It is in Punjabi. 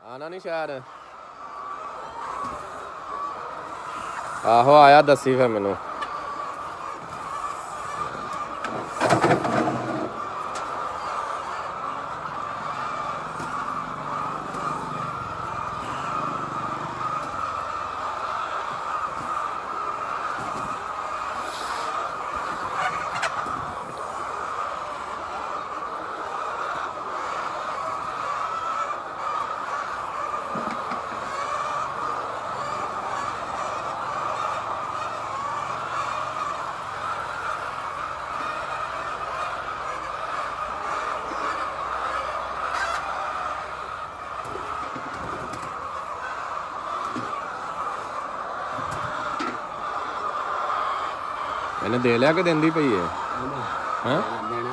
ਆਣਾ ਨਹੀਂ ਸ਼ਾਇਦ। ਆਹੋ ਆਇਆ, ਦੱਸੀ ਫਿਰ ਮੈਨੂੰ। ਇਹਨੇ ਦੇ ਲਿਆ ਕਿ ਦਿੰਦੀ ਪਈ ਹੈ? ਹੈਂ? ਦੇਣਾ